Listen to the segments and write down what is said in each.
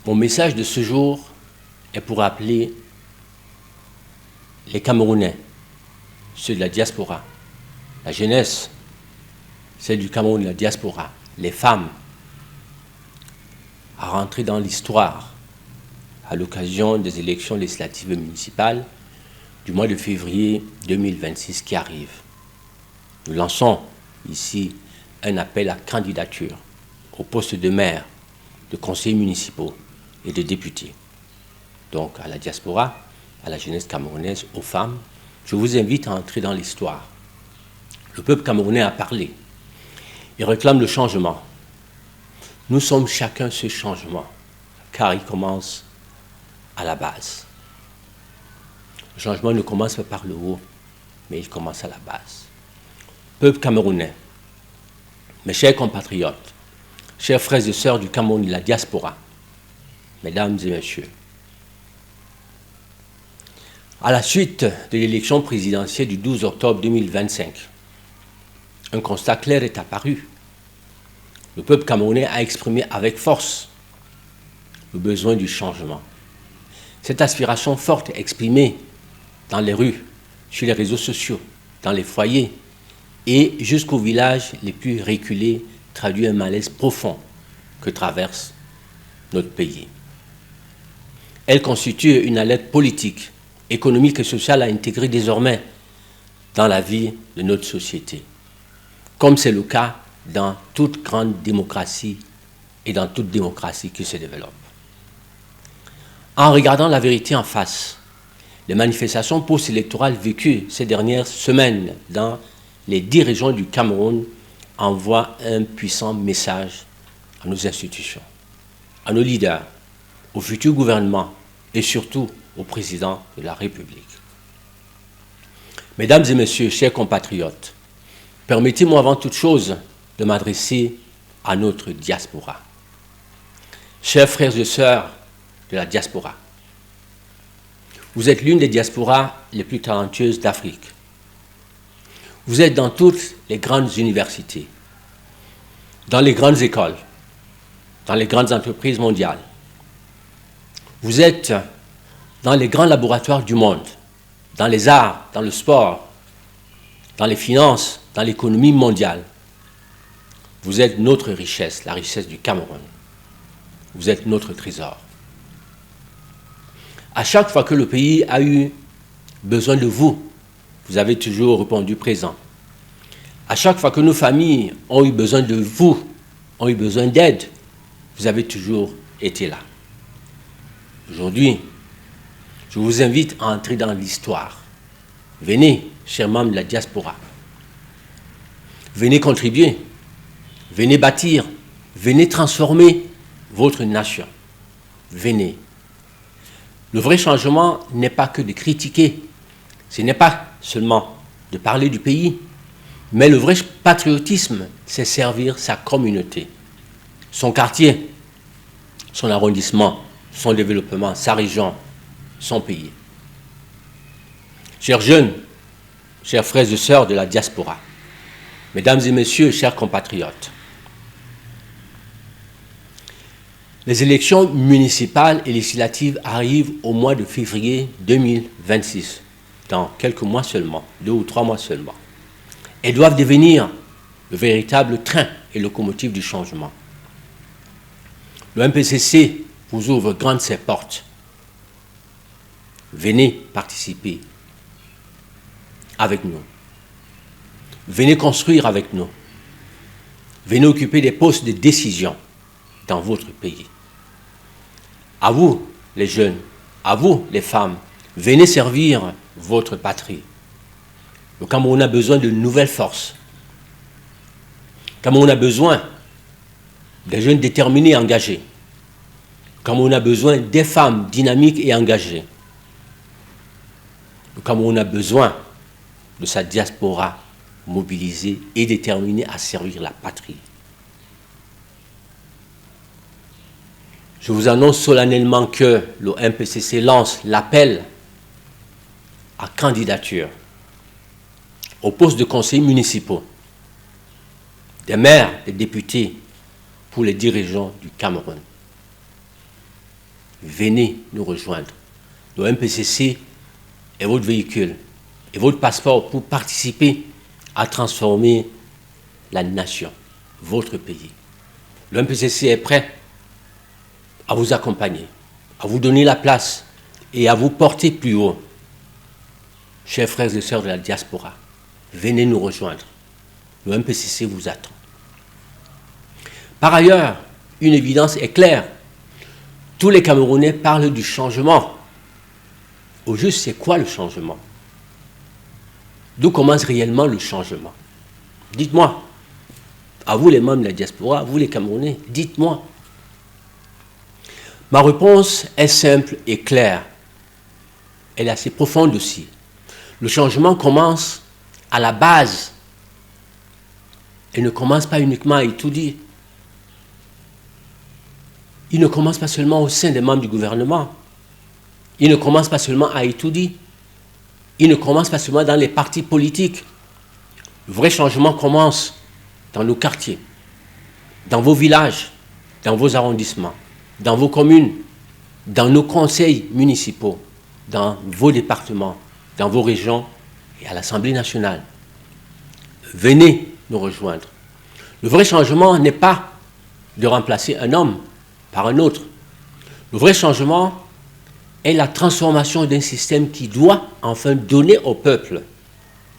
Mon message de ce jour est pour appeler les Camerounais, ceux de la diaspora, la jeunesse, celle du Cameroun de la diaspora, les femmes, à rentrer dans l'histoire à l'occasion des élections législatives et municipales du mois de février 2026 qui arrive. Nous lançons ici un appel à candidature au poste de maire, de conseillers municipaux et de députés. Donc à la diaspora, à la jeunesse camerounaise, aux femmes, je vous invite à entrer dans l'histoire. Le peuple camerounais a parlé. Il réclame le changement. Nous sommes chacun ce changement, car il commence à la base. Le changement ne commence pas par le haut, mais il commence à la base. Peuple camerounais, mes chers compatriotes, chers frères et sœurs du Cameroun de la diaspora, mesdames et messieurs, à la suite de l'élection présidentielle du 12 octobre 2025, un constat clair est apparu. Le peuple camerounais a exprimé avec force le besoin du changement. Cette aspiration forte exprimée dans les rues, sur les réseaux sociaux, dans les foyers et jusqu'aux villages les plus reculés traduit un malaise profond que traverse notre pays. Elle constitue une alerte politique, économique et sociale à intégrer désormais dans la vie de notre société, comme c'est le cas dans toute grande démocratie et dans toute démocratie qui se développe. En regardant la vérité en face, les manifestations post-électorales vécues ces dernières semaines dans les 10 régions du Cameroun envoient un puissant message à nos institutions, à nos leaders, au futur gouvernement et surtout au président de la République. Mesdames et messieurs, chers compatriotes, permettez-moi avant toute chose de m'adresser à notre diaspora. Chers frères et sœurs de la diaspora, vous êtes l'une des diasporas les plus talentueuses d'Afrique. Vous êtes dans toutes les grandes universités, dans les grandes écoles, dans les grandes entreprises mondiales. Vous êtes dans les grands laboratoires du monde, dans les arts, dans le sport, dans les finances, dans l'économie mondiale. Vous êtes notre richesse, la richesse du Cameroun. Vous êtes notre trésor. À chaque fois que le pays a eu besoin de vous, vous avez toujours répondu présent. À chaque fois que nos familles ont eu besoin de vous, ont eu besoin d'aide, vous avez toujours été là. Aujourd'hui, je vous invite à entrer dans l'histoire. Venez, chers membres de la diaspora. Venez contribuer. Venez bâtir. Venez transformer votre nation. Venez. Le vrai changement n'est pas que de critiquer. Ce n'est pas seulement de parler du pays. Mais le vrai patriotisme, c'est servir sa communauté, son quartier, son arrondissement, son développement, sa région, son pays. Chers jeunes, chers frères et sœurs de la diaspora, mesdames et messieurs, chers compatriotes, les élections municipales et législatives arrivent au mois de février 2026, dans quelques mois seulement, 2 ou 3 mois seulement. Elles doivent devenir le véritable train et locomotive du changement. Le MPCC vous ouvre grandes ses portes. Venez participer avec nous. Venez construire avec nous. Venez occuper des postes de décision dans votre pays. À vous, les jeunes, à vous, les femmes, venez servir votre patrie. Le Cameroun a besoin de nouvelles forces. Le Cameroun a besoin des jeunes déterminés et engagés. Le Cameroun a besoin des femmes dynamiques et engagées. Le Cameroun a besoin de sa diaspora mobilisée et déterminée à servir la patrie. Je vous annonce solennellement que le MPCC lance l'appel à candidature au poste de conseillers municipaux, des maires, des députés pour les 10 régions du Cameroun. venez nous rejoindre. Le MPCC est votre véhicule et votre passeport pour participer à transformer la nation, votre pays. Le MPCC est prêt à vous accompagner, à vous donner la place et à vous porter plus haut. Chers frères et sœurs de la diaspora, venez nous rejoindre. Le MPCC vous attend. Par ailleurs, une évidence est claire. Tous les Camerounais parlent du changement. Au juste, c'est quoi le changement? D'où commence réellement le changement? Dites-moi. À vous les membres de la diaspora, à vous les Camerounais, dites-moi. Ma réponse est simple et claire. Elle est assez profonde aussi. Le changement commence à la base. Il ne commence pas uniquement à étudier. Il ne commence pas seulement au sein des membres du gouvernement. Il ne commence pas seulement à étudier. Il ne commence pas seulement dans les partis politiques. Le vrai changement commence dans nos quartiers, dans vos villages, dans vos arrondissements, dans vos communes, dans nos conseils municipaux, dans vos départements, dans vos régions et à l'Assemblée nationale. Venez nous rejoindre. Le vrai changement n'est pas de remplacer un homme par un autre. Le vrai changement est la transformation d'un système qui doit enfin donner au peuple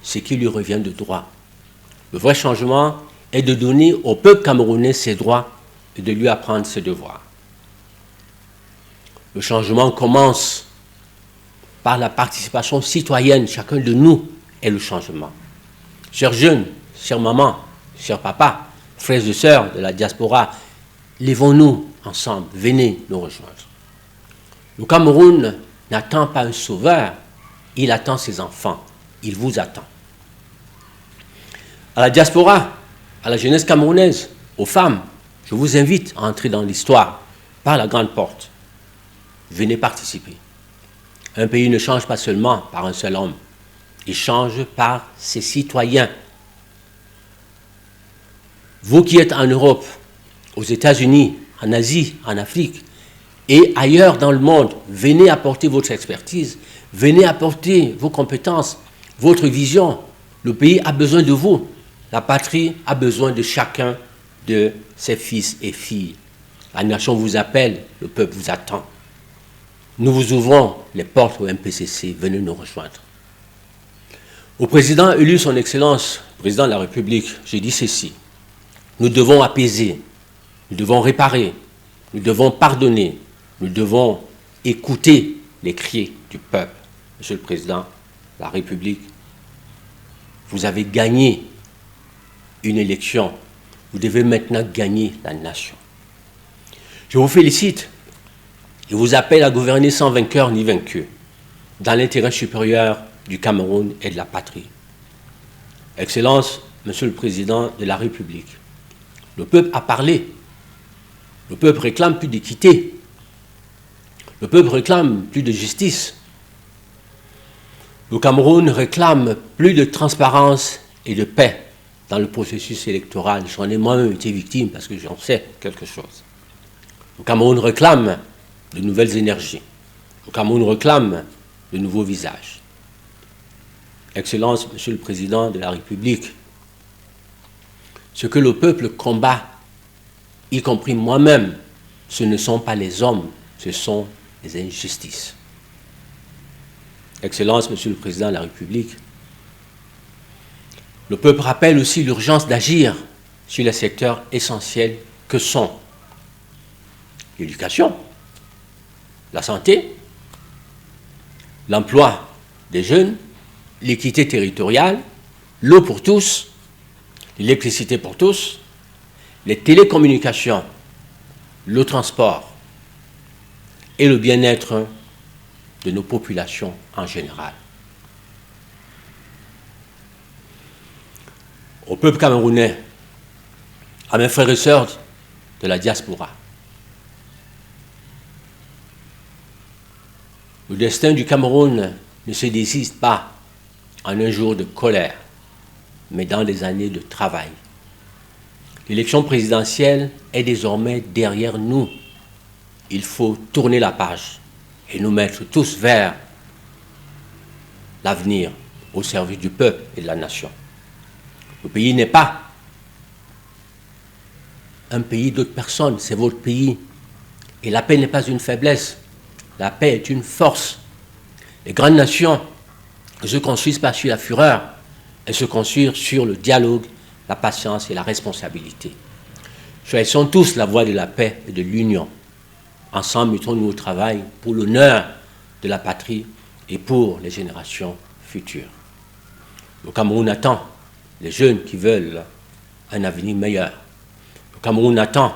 ce qui lui revient de droit. Le vrai changement est de donner au peuple camerounais ses droits et de lui apprendre ses devoirs. Le changement commence par la participation citoyenne. Chacun de nous est le changement. Chers jeunes, chers mamans, chers papas, frères et sœurs de la diaspora, lèvons-nous ensemble, venez nous rejoindre. Le Cameroun n'attend pas un sauveur, il attend ses enfants, il vous attend. À la diaspora, à la jeunesse camerounaise, aux femmes, je vous invite à entrer dans l'histoire par la grande porte. Venez participer. Un pays ne change pas seulement par un seul homme, il change par ses citoyens. Vous qui êtes en Europe, aux États-Unis, en Asie, en Afrique et ailleurs dans le monde, venez apporter votre expertise, venez apporter vos compétences, votre vision. Le pays a besoin de vous. La patrie a besoin de chacun de ses fils et filles. La nation vous appelle, le peuple vous attend. Nous vous ouvrons les portes au MPCC, venez nous rejoindre. Au président élu son Excellence, président de la République, j'ai dit ceci. Nous devons apaiser, nous devons réparer, nous devons pardonner, nous devons écouter les cris du peuple. Monsieur le Président de la République, vous avez gagné une élection, vous devez maintenant gagner la nation. Je vous félicite et vous appelle à gouverner sans vainqueur ni vaincu, dans l'intérêt supérieur du Cameroun et de la patrie. Excellence, Monsieur le Président de la République, le peuple a parlé. Le peuple réclame plus d'équité. Le peuple réclame plus de justice. Le Cameroun réclame plus de transparence et de paix dans le processus électoral. J'en ai moi-même été victime parce que j'en sais quelque chose. Le Cameroun réclame de nouvelles énergies. Le Cameroun réclame de nouveaux visages. Excellence, Monsieur le Président de la République, ce que le peuple combat, y compris moi-même, ce ne sont pas les hommes, ce sont les injustices. Excellence, Monsieur le Président de la République, le peuple rappelle aussi l'urgence d'agir sur les secteurs essentiels que sont l'éducation, la santé, l'emploi des jeunes, l'équité territoriale, l'eau pour tous, l'électricité pour tous, les télécommunications, le transport et le bien-être de nos populations en général. Au peuple camerounais, à mes frères et sœurs de la diaspora, le destin du Cameroun ne se décide pas en un jour de colère, mais dans des années de travail. L'élection présidentielle est désormais derrière nous. il faut tourner la page et nous mettre tous vers l'avenir au service du peuple et de la nation. Le pays n'est pas un pays d'autres personnes, c'est votre pays. Et la paix n'est pas une faiblesse, la paix est une force. Les grandes nations ne se construisent pas sur la fureur, elles se construisent sur le dialogue, la patience et la responsabilité. Choisissons tous la voie de la paix et de l'union. Ensemble, mettons-nous au travail pour l'honneur de la patrie et pour les générations futures. Le Cameroun attend les jeunes qui veulent un avenir meilleur. Le Cameroun attend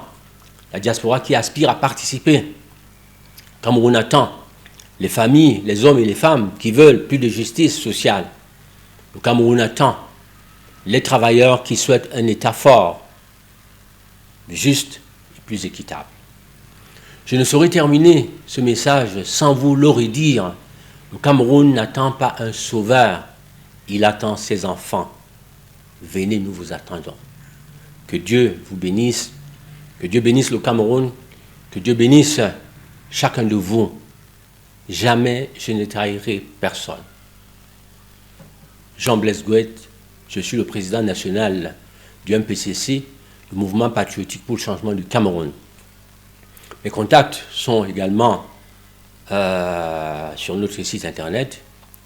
la diaspora qui aspire à participer. Le Cameroun attend les familles, les hommes et les femmes qui veulent plus de justice sociale. Le Cameroun attend les travailleurs qui souhaitent un État fort, juste et plus équitable. Je ne saurais terminer ce message sans vous le redire. Le Cameroun n'attend pas un sauveur, il attend ses enfants. Venez, nous vous attendons. Que Dieu vous bénisse, que Dieu bénisse le Cameroun, que Dieu bénisse chacun de vous. Jamais je ne trahirai personne. Jean-Blaise Gouette, je suis le président national du MPCC, le Mouvement patriotique pour le changement du Cameroun. Mes contacts sont également sur notre site internet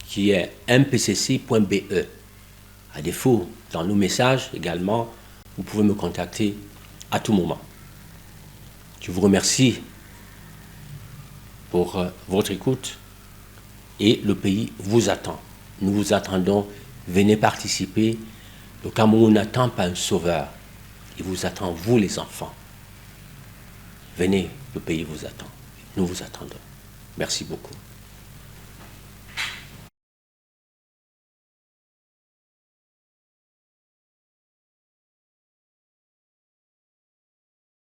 qui est mpcc.be. À défaut, dans nos messages également, vous pouvez me contacter à tout moment. Je vous remercie pour votre écoute et le pays vous attend. Nous vous attendons. Venez participer. Le Cameroun n'attend pas un sauveur. Il vous attend, vous les enfants. Venez, le pays vous attend. Nous vous attendons. Merci beaucoup.